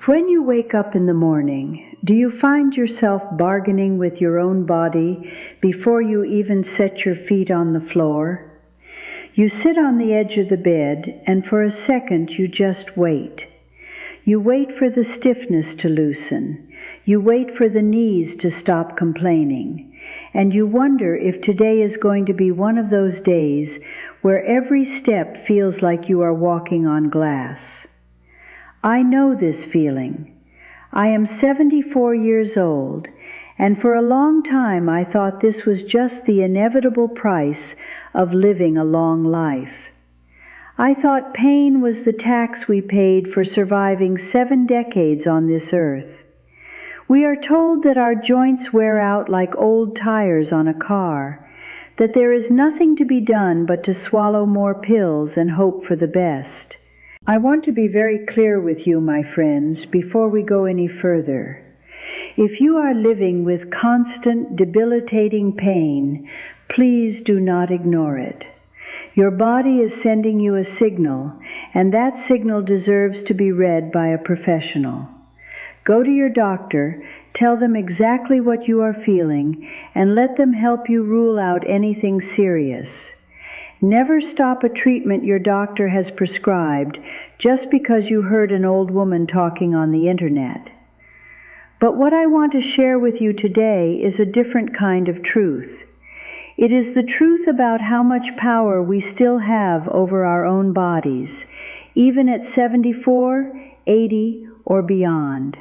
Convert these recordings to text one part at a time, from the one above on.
When you wake up in the morning, do you find yourself bargaining with your own body before you even set your feet on the floor? You sit on the edge of the bed, and for a second you just wait. You wait for the stiffness to loosen. You wait for the knees to stop complaining. And you wonder if today is going to be one of those days where every step feels like you are walking on glass. I know this feeling. I am 74 years old, and for a long time I thought this was just the inevitable price of living a long life. I thought pain was the tax we paid for surviving 7 decades on this earth. We are told that our joints wear out like old tires on a car, that there is nothing to be done but to swallow more pills and hope for the best. I want to be very clear with you, my friends, before we go any further. If you are living with constant, debilitating pain, please do not ignore it. Your body is sending you a signal, and that signal deserves to be read by a professional. Go to your doctor, tell them exactly what you are feeling, and let them help you rule out anything serious. Never stop a treatment your doctor has prescribed just because you heard an old woman talking on the internet. But what I want to share with you today is a different kind of truth. It is the truth about how much power we still have over our own bodies, even at 74, 80, or beyond.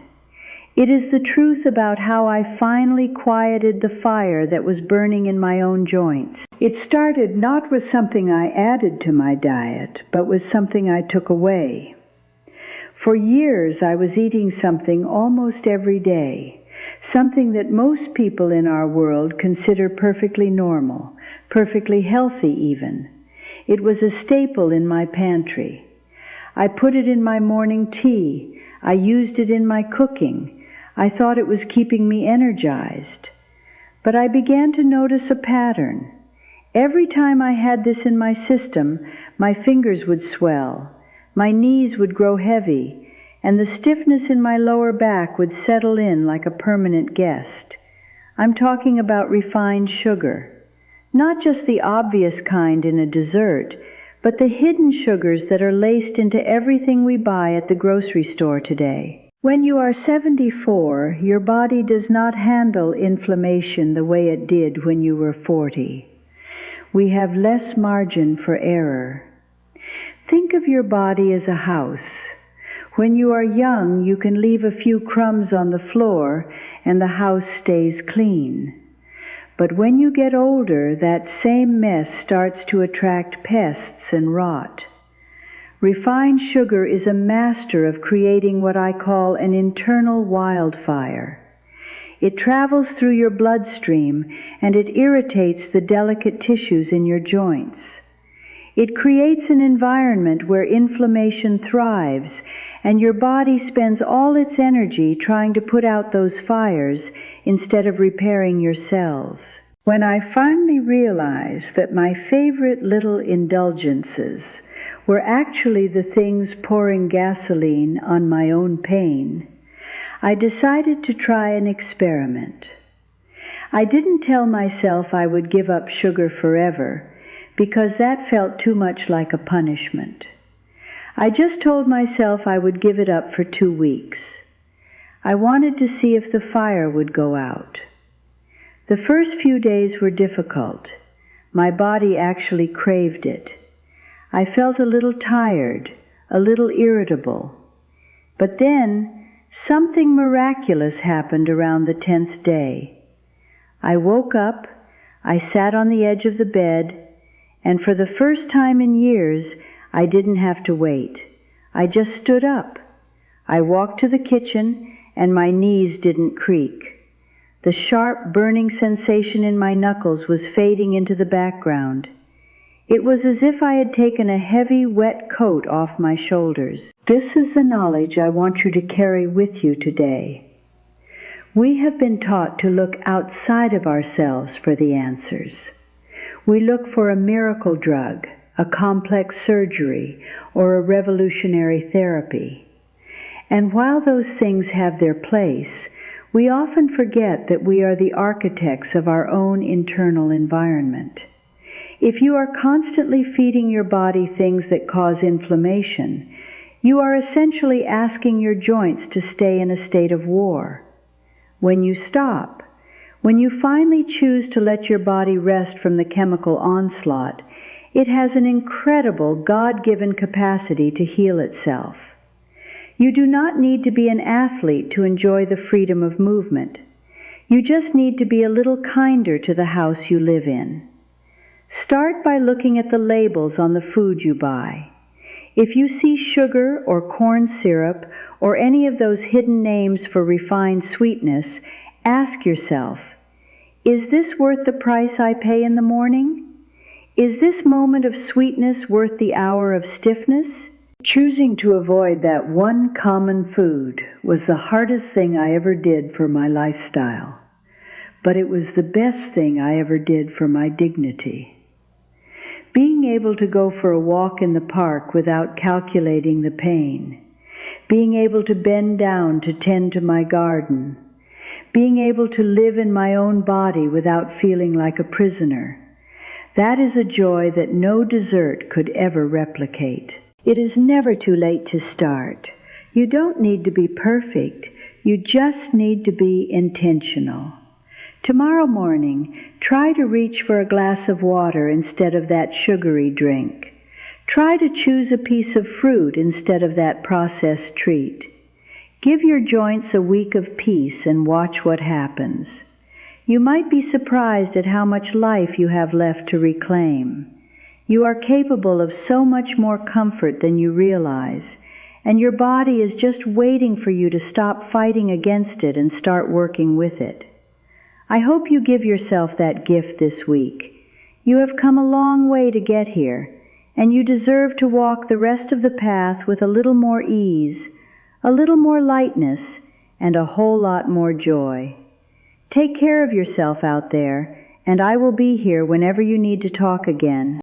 It is the truth about how I finally quieted the fire that was burning in my own joints. It started not with something I added to my diet, but with something I took away. For years I was eating something almost every day, something that most people in our world consider perfectly normal, perfectly healthy even. It was a staple in my pantry. I put it in my morning tea. I used it in my cooking. I thought it was keeping me energized. But I began to notice a pattern. Every time I had this in my system, my fingers would swell, my knees would grow heavy, and the stiffness in my lower back would settle in like a permanent guest. I'm talking about refined sugar. Not just the obvious kind in a dessert, but the hidden sugars that are laced into everything we buy at the grocery store today. When you are 74, your body does not handle inflammation the way it did when you were 40. We have less margin for error. Think of your body as a house. When you are young, you can leave a few crumbs on the floor and the house stays clean. But when you get older, that same mess starts to attract pests and rot. Refined sugar is a master of creating what I call an internal wildfire. It travels through your bloodstream and it irritates the delicate tissues in your joints. It creates an environment where inflammation thrives, and your body spends all its energy trying to put out those fires instead of repairing your cells. When I finally realized that my favorite little indulgences were actually the things pouring gasoline on my own pain, I decided to try an experiment. I didn't tell myself I would give up sugar forever, because that felt too much like a punishment. I just told myself I would give it up for 2 weeks. I wanted to see if the fire would go out. The first few days were difficult. My body actually craved it. I felt a little tired, a little irritable. But then, something miraculous happened around the 10th day. I woke up, I sat on the edge of the bed, and for the first time in years, I didn't have to wait. I just stood up. I walked to the kitchen, and my knees didn't creak. The sharp, burning sensation in my knuckles was fading into the background. It was as if I had taken a heavy, wet coat off my shoulders. This is the knowledge I want you to carry with you today. We have been taught to look outside of ourselves for the answers. We look for a miracle drug, a complex surgery, or a revolutionary therapy. And while those things have their place, we often forget that we are the architects of our own internal environment. If you are constantly feeding your body things that cause inflammation, you are essentially asking your joints to stay in a state of war. When you stop, when you finally choose to let your body rest from the chemical onslaught, it has an incredible God-given capacity to heal itself. You do not need to be an athlete to enjoy the freedom of movement. You just need to be a little kinder to the house you live in. Start by looking at the labels on the food you buy. If you see sugar or corn syrup or any of those hidden names for refined sweetness, ask yourself, is this worth the price I pay in the morning? Is this moment of sweetness worth the hour of stiffness? Choosing to avoid that one common food was the hardest thing I ever did for my lifestyle, but it was the best thing I ever did for my dignity. Being able to go for a walk in the park without calculating the pain, being able to bend down to tend to my garden, being able to live in my own body without feeling like a prisoner, that is a joy that no dessert could ever replicate. It is never too late to start. You don't need to be perfect. You just need to be intentional. Tomorrow morning, try to reach for a glass of water instead of that sugary drink. Try to choose a piece of fruit instead of that processed treat. Give your joints a week of peace and watch what happens. You might be surprised at how much life you have left to reclaim. You are capable of so much more comfort than you realize, and your body is just waiting for you to stop fighting against it and start working with it. I hope you give yourself that gift this week. You have come a long way to get here, and you deserve to walk the rest of the path with a little more ease, a little more lightness, and a whole lot more joy. Take care of yourself out there, and I will be here whenever you need to talk again.